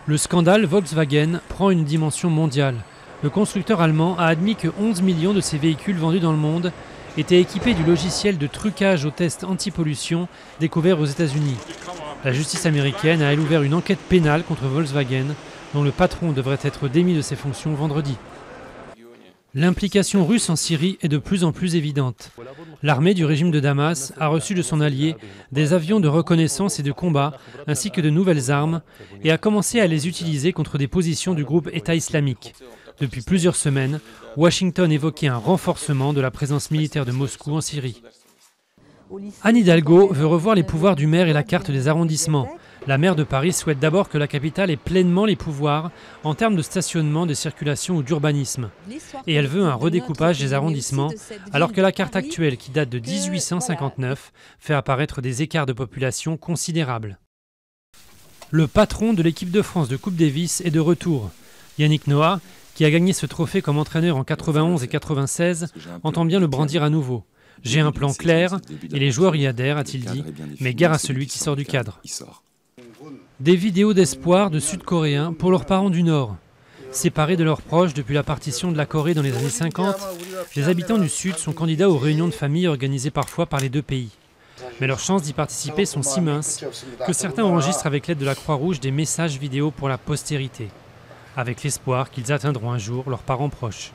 Le scandale Volkswagen prend une dimension mondiale. Le constructeur allemand a admis que 11 millions de ses véhicules vendus dans le monde étaient équipés du logiciel de trucage aux tests anti-pollution découvert aux États-Unis. La justice américaine a elle ouvert une enquête pénale contre Volkswagen, dont le patron devrait être démis de ses fonctions vendredi. L'implication russe en Syrie est de plus en plus évidente. L'armée du régime de Damas a reçu de son allié des avions de reconnaissance et de combat, ainsi que de nouvelles armes, et a commencé à les utiliser contre des positions du groupe État islamique. Depuis plusieurs semaines, Washington évoquait un renforcement de la présence militaire de Moscou en Syrie. Anne Hidalgo veut revoir les pouvoirs du maire et la carte des arrondissements. La maire de Paris souhaite d'abord que la capitale ait pleinement les pouvoirs en termes de stationnement, de circulation ou d'urbanisme. Et elle veut un redécoupage des arrondissements, alors que la carte actuelle, qui date de 1859, fait apparaître des écarts de population considérables. Le patron de l'équipe de France de Coupe Davis est de retour. Yannick Noah, qui a gagné ce trophée comme entraîneur en 91 et 96, entend bien le brandir à nouveau. « J'ai un plan clair et les joueurs y adhèrent », a-t-il dit, mais gare à celui qui sort du cadre. Des vidéos d'espoir de Sud-Coréens pour leurs parents du Nord. Séparés de leurs proches depuis la partition de la Corée dans les années 50, les habitants du Sud sont candidats aux réunions de famille organisées parfois par les deux pays. Mais leurs chances d'y participer sont si minces que certains enregistrent avec l'aide de la Croix-Rouge des messages vidéo pour la postérité, avec l'espoir qu'ils atteindront un jour leurs parents proches.